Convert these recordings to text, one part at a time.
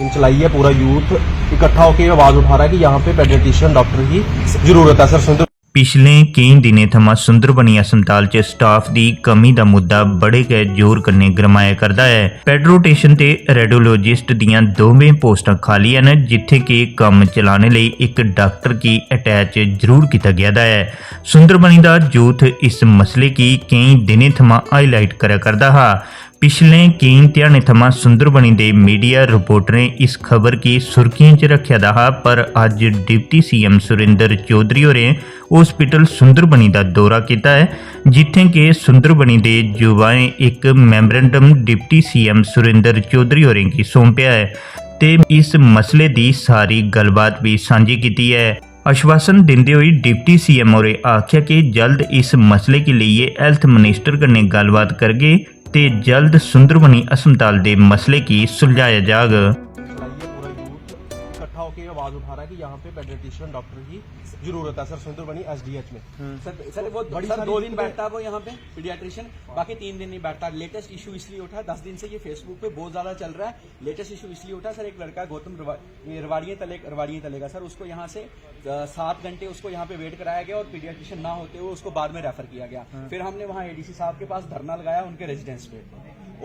चलाई है। पूरा यूथ इकट्ठा होकर आवाज उठा रहा है कि यहाँ पे पेडियाट्रिशियन डॉक्टर की जरूरत है। सर सुंदर पिछले कई दिनें थमां सुंदरबनी अस्पताल च स्टाफ की कमी का मुद्दा बड़े गै जोर कन्नै गरमाया करदा है। पेडरोटेशन ते रेडियोलॉजिस्ट दियां दोवें पोस्टां खाली हैं, जिथे कि कम चलाने लई एक डॉक्टर की अटैच जरूर किया गया है। सुंदरबनी दा यूथ इस मसले की कई दिनें थमां हाईलाइट करा करदा हा। पिछले कई ध्याड़े थमां सुंदरबनी दे मीडिया रिपोर्टरें इस खबर की सुर्खियों च रखा दा हा, पर अज डिप्टी सीएम सुरेंद्र चौधरी होरें हॉस्पिटल सुंदरबनी का दौरा किया है, जिथे कि सुंदरबनी के युवाएं एक memorandum deputy CM Surendra Chaudhary होरें की सौंपया है ते इस मसले की सारी गलबात भी सांझी की है। आश्वासन देंदे हुए डिप्टी सीएम होरें आख्या कि जल्द इस मसले के लिए हेल्थ मिनिस्टर कन्नै गलबात करगे ते जल्द सुंदरबनी अस्पताल के मसले की सुलझाया जाग। पूरा यूथ इकट्ठा होकर आवाज उठा रहा है कि यहाँ पे पेडियाट्रिशियन डॉक्टर की जरूरत है। सर सुंदरबनी एसडीएच में सर वो सर 2 दिन बैठता है वो यहाँ पे पीडियाट्रिशियन, बाकी 3 दिन नहीं बैठता। लेटेस्ट इशू इसलिए उठा, 10 दिन से ये फेसबुक पे बहुत ज्यादा चल रहा है। लेटेस्ट इशू इसलिए उठा सर, एक लड़का गौतम रवाड़िये तलेगा सर, उसको यहाँ से 7 घंटे उसको यहाँ पे वेट कराया गया और पीडियाट्रिशियन ना होते हुए उसको बाद में रेफर किया गया। फिर हमने वहाँ एडीसी साहब के पास धरना लगाया उनके रेजिडेंस पे,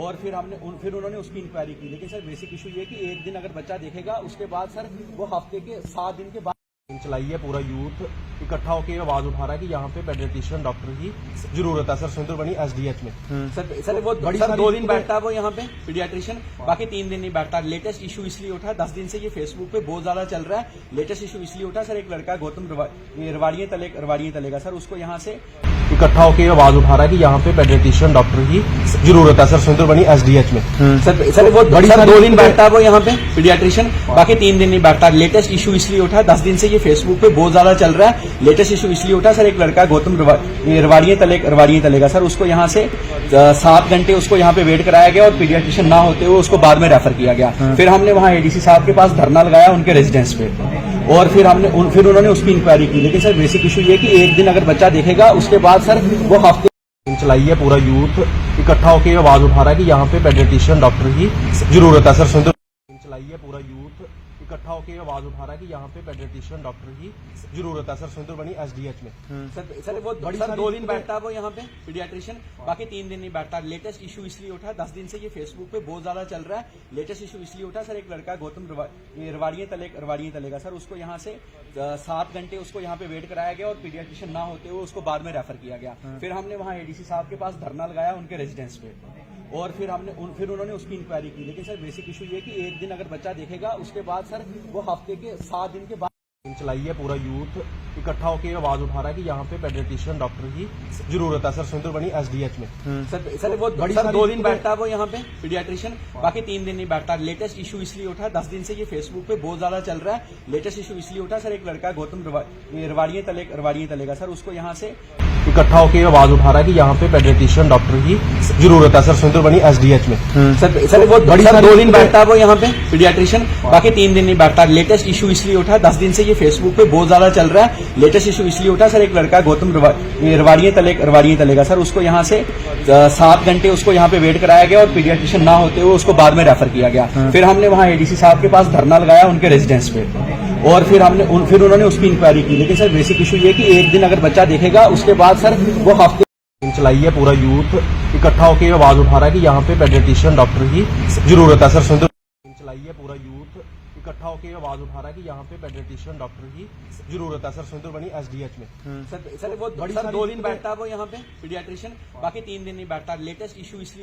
और फिर उन्होंने उसकी इंक्वायरी की। लेकिन सर बेसिक इशू ये कि एक दिन अगर बच्चा देखेगा उसके बाद सर वो हफ्ते के 7 दिन के बाद चलाई है। पूरा यूथ इकट्ठा होकर आवाज उठा रहा है कि यहाँ पे पेडियाट्रिशियन डॉक्टर की जरूरत है। सर सुंदरबनी एसडीएच में सर वो सर 2 दिन बैठता है वो यहाँ पे पीडियाट्रिशियन, बाकी 3 दिन नहीं बैठता। लेटेस्ट इशू इसलिए उठा, 10 दिन से ये फेसबुक पे बहुत ज्यादा चल रहा है। लेटेस्ट इशू इसलिए उठा सर, एक लड़का गौतम रवाड़िये तलेगा सर, उसको यहाँ से इकट्ठा होकर आवाज उठा रहा है कि यहाँ पे पेडियाट्रिशियन डॉक्टर की जरूरत है। सर सुंदरबनी एसडीएच में सर वो सर 2 दिन बैठता है वो यहाँ पे पीडियाट्रिशियन, बाकी 3 दिन नहीं बैठता। लेटेस्ट इशू इसलिए उठा, 10 दिन से ये फेसबुक पे बहुत ज्यादा चल रहा है। लेटेस्ट इशू इसलिए उठा सर, एक लड़का गौतम रवाड़िये तलेगा सर, उसको यहाँ से 7 घंटे उसको यहाँ पे वेट कराया गया और पीडियाट्रिशियन ना होते हुए उसको बाद में रेफर किया गया। फिर हमने वहाँ एडीसी साहब के पास धरना लगाया उनके रेजिडेंस पे, और फिर उन्होंने उसकी इंक्वायरी की। लेकिन सर बेसिक इशू ये कि एक दिन अगर बच्चा देखेगा उसके बाद सर वो हफ्ते चलाई है। पूरा यूथ इकट्ठा होकर आवाज उठा रहा है कि यहाँ पे पेडियाट्रिशियन डॉक्टर की जरूरत है। सर सुंदर चलाई है। पूरा यूथ इकट्ठा होकर आवाज उठा रहा है कि यहाँ पे पेडियाट्रिशियन डॉक्टर की जरूरत है। सर सुंदरबनी एसडीएच में सर वो सर 2 दिन बैठता है वो यहाँ पे पीडियाट्रिशियन, बाकी 3 दिन नहीं बैठता। लेटेस्ट इशू इसलिए उठा, 10 दिन से ये फेसबुक पे बहुत ज्यादा चल रहा है। लेटेस्ट इशू इसलिए उठा सर, एक लड़का गौतम रवाड़िये तलेगा सर, उसको यहाँ से 7 घंटे उसको यहाँ पे वेट कराया गया और पीडियाट्रिशियन ना होते हुए उसको बाद में रेफर किया गया। फिर हमने वहाँ एडीसी साहब के पास धरना लगाया उनके रेजिडेंस पे, और फिर उन्होंने उसकी इंक्वायरी की। लेकिन सर बेसिक इशू ये कि एक दिन अगर बच्चा देखेगा उसके बाद सर वो हफ्ते के 7 दिन के बाद चलाई है। पूरा यूथ इकट्ठा होकर आवाज उठा रहा है कि यहाँ पे पेडियाट्रिशियन डॉक्टर की जरूरत है। सर सुंदरबनी एसडीएच में सर वो सर 2 दिन बैठता है वो यहाँ पे पीडियाट्रिशियन, बाकी 3 दिन नहीं बैठता। लेटेस्ट इशू इसलिए उठा, 10 दिन से ये फेसबुक पे बहुत ज्यादा चल रहा है। लेटेस्ट इशू इसलिए उठा सर, एक लड़का गौतम रवाड़िये तलेगा सर, उसको यहाँ से इकट्ठा होकर आवाज उठा रहा है कि यहाँ पे पेडियाट्रिशियन डॉक्टर की जरूरत है। सर सुंदरबनी एसडीएच में सर वो सर 2 दिन बैठता है वो यहाँ पे पीडियाट्रिशियन, बाकी 3 दिन नहीं बैठता। लेटेस्ट इशू इसलिए उठा, 10 दिन से ये फेसबुक पे बहुत ज्यादा चल रहा है। लेटेस्ट इशू इसलिए उठा सर, एक लड़का गौतम रवाड़िये तलेगा सर, उसको यहाँ से 7 घंटे उसको यहाँ पे वेट कराया गया और पीडियाट्रिशियन ना होते हुए उसको बाद में रेफर किया गया। फिर हमने वहाँ एडीसी साहब के पास धरना लगाया उनके रेजिडेंस पे, और फिर उन्होंने उसकी इंक्वायरी की। लेकिन सर बेसिक इशू ये कि एक दिन अगर बच्चा देखेगा उसके बाद सर वो हफ्ते चलाई है। पूरा यूथ इकट्ठा होकर आवाज उठा रहा है कि यहाँ पे पेडियाट्रिशियन डॉक्टर की जरूरत है। सर सुंदर चलाई है। पूरा यूथ इकट्ठा होकर आवाज उठा रहा है कि यहाँ पे पेडियाट्रिशियन डॉक्टर की जरूरत है। सर सुंदरबनी एसडीएच में सर वो सर 2 दिन बैठता है वो यहाँ पे पीडियाट्रिशियन, बाकी 3 दिन नहीं बैठता। लेटेस्ट इशू इसलिए